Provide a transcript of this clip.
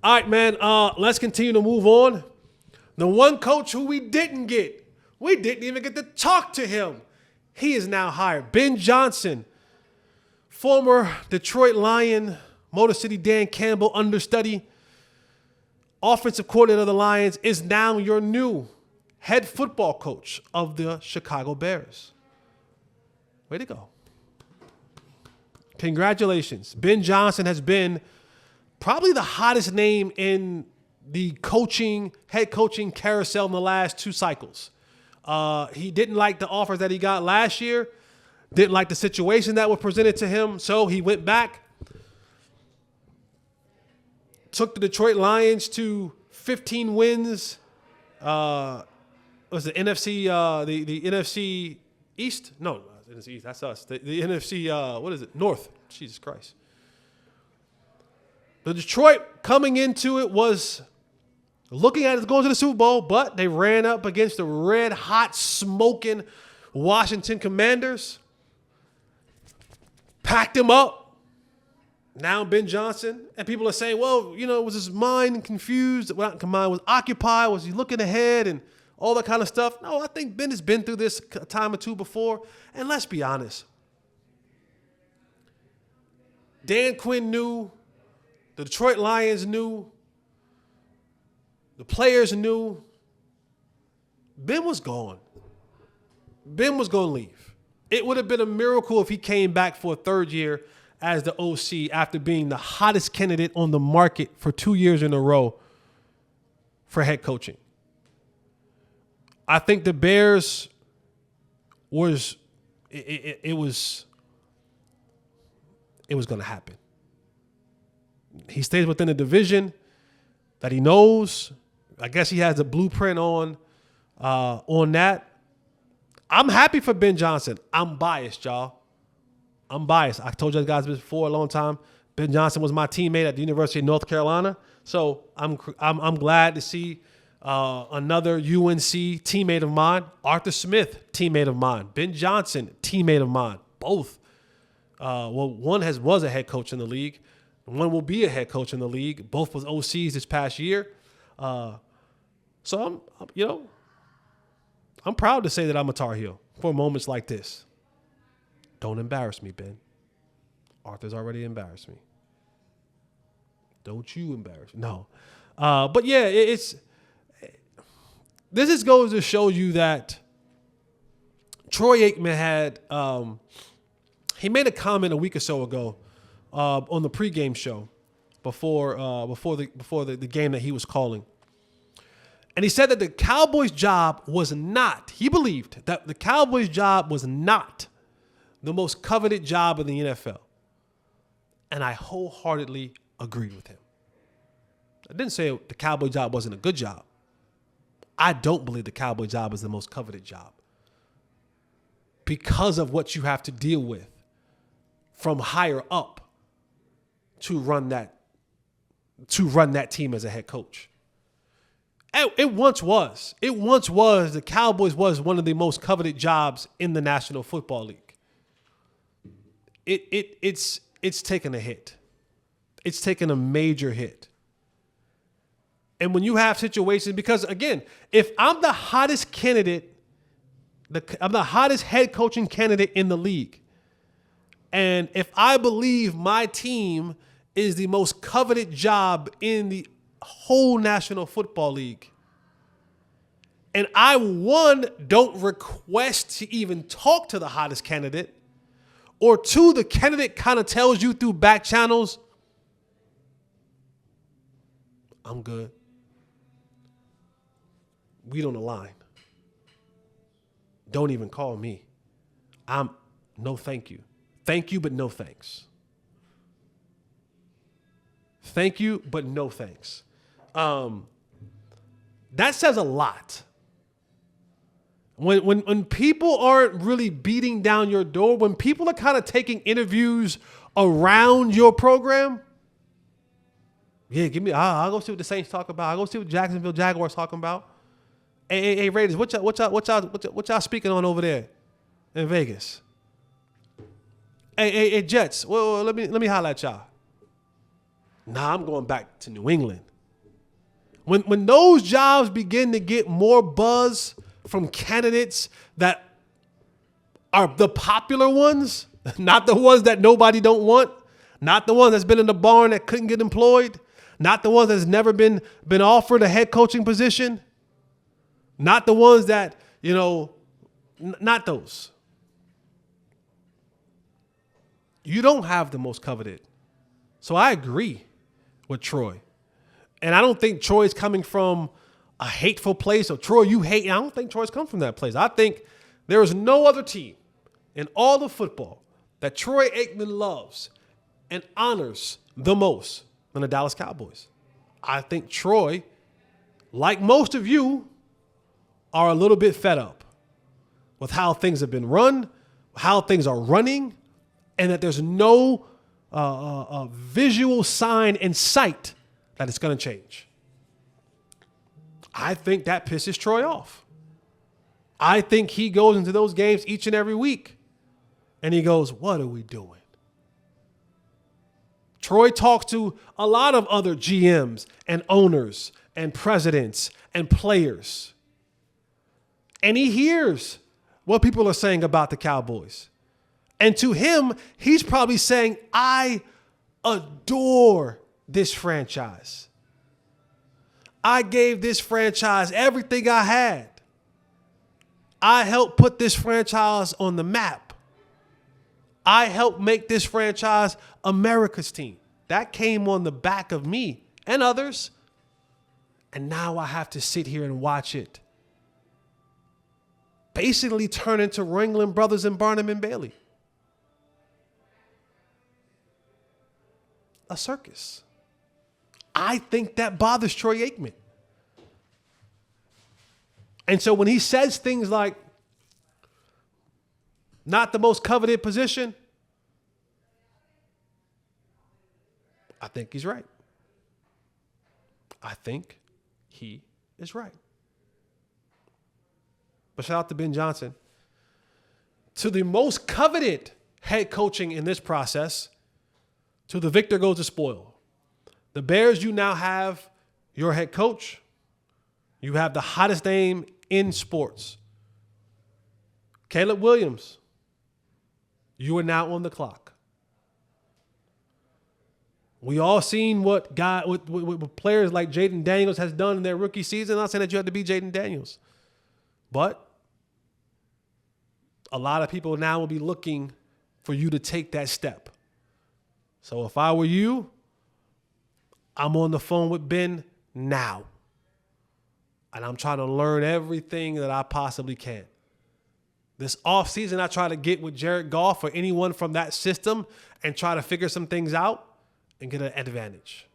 All right, man. Let's continue to move on. The one coach who we didn't even get to talk to him. He is now hired. Ben Johnson, former Detroit Lion, Motor City Dan Campbell understudy, offensive coordinator of the Lions, is now your new head football coach of the Chicago Bears. Way to go. Congratulations. Ben Johnson has been probably the hottest name in the head coaching carousel in the last 2 cycles. He didn't like the offers that he got last year, didn't like the situation that was presented to him, so he went back, took the Detroit Lions to 15 wins. Was the NFC the NFC East? No, NFC East. That's us. The NFC what is it? North. Jesus Christ. The Detroit coming into it was looking at it going to the Super Bowl, but they ran up against the red hot smoking Washington Commanders. Packed him up. Now Ben Johnson. And people are saying, well, was his mind confused? Well, mind was occupied? Was he looking ahead and all that kind of stuff? No, I think Ben has been through this a time or two before. And let's be honest. Dan Quinn knew. The Detroit Lions knew. The players knew. Ben was gone. Ben was going to leave. It would have been a miracle if he came back for a 3rd year as the OC after being the hottest candidate on the market for 2 years in a row for head coaching. I think the Bears was it was going to happen. He stays within a division that he knows. I guess he has a blueprint on that. I'm happy for Ben Johnson. I'm biased, y'all. I'm biased. I told you guys this before a long time. Ben Johnson was my teammate at the University of North Carolina, so I'm glad to see another UNC teammate of mine. Arthur Smith, teammate of mine. Ben Johnson, teammate of mine. Both. One was a head coach in the league. One will be a head coach in the league. Both was OCs this past year. So I'm proud to say that I'm a Tar Heel for moments like this. Don't embarrass me, Ben. Arthur's already embarrassed me. Don't you embarrass me. No. But yeah, this just goes to show you that Troy Aikman had he made a comment a week or so ago on the pregame show before the game that he was calling. And he said that the Cowboys' job was not, he believed that the Cowboys' job was not the most coveted job in the NFL. And I wholeheartedly agreed with him. I didn't say the Cowboy job wasn't a good job. I don't believe the Cowboy job is the most coveted job because of what you have to deal with from higher up to run that team as a head coach. It once was. The Cowboys was one of the most coveted jobs in the National Football League. It's taken a hit. It's taken a major hit. And when you have situations, because again, if I'm the hottest candidate, I'm the hottest head coaching candidate in the league, and if I believe my team is the most coveted job in the whole National Football League, and I, one, don't request to even talk to the hottest candidate, or two, the candidate kind of tells you through back channels, I'm good. We don't align. Don't even call me. No thank you. Thank you, but no thanks. Thank you, but no thanks. That says a lot. When people aren't really beating down your door, when people are kind of taking interviews around your program, yeah, I'll go see what the Saints talk about. I'll go see what Jacksonville Jaguars talking about. Hey, Raiders, what y'all speaking on over there in Vegas? Hey, Jets, well, let me holler at y'all. Nah, I'm going back to New England. When those jobs begin to get more buzz from candidates that are the popular ones, not the ones that nobody don't want, not the ones that's been in the barn that couldn't get employed, not the ones that's never been offered a head coaching position, not the ones that, not those. You don't have the most coveted. So I agree with Troy. And I don't think Troy's coming from a hateful place. Or Troy, you hate. I don't think Troy's come from that place. I think there is no other team in all of football that Troy Aikman loves and honors the most than the Dallas Cowboys. I think Troy, like most of you, are a little bit fed up with how things have been run, how things are running, and that there's no visual sign in sight that it's going to change. I think that pisses Troy off. I think he goes into those games each and every week, and he goes, what are we doing? Troy talks to a lot of other GMs and owners and presidents and players, and he hears what people are saying about the Cowboys. And to him, he's probably saying, I adore this franchise. I gave this franchise everything I had. I helped put this franchise on the map. I helped make this franchise America's team. That came on the back of me and others. And now I have to sit here and watch it basically turn into Ringling Brothers and Barnum and Bailey. A circus. I think that bothers Troy Aikman. And so when he says things like, not the most coveted position, I think he's right. I think he is right. But shout out to Ben Johnson. To the most coveted head coaching in this process, to the victor goes the spoil. The Bears, you now have your head coach. You have the hottest name in sports. Caleb Williams, you are now on the clock. We all seen what players like Jaden Daniels has done in their rookie season. I'm not saying that you have to be Jaden Daniels. But a lot of people now will be looking for you to take that step. So if I were you, I'm on the phone with Ben now. And I'm trying to learn everything that I possibly can. This offseason, I try to get with Jared Goff or anyone from that system and try to figure some things out and get an advantage.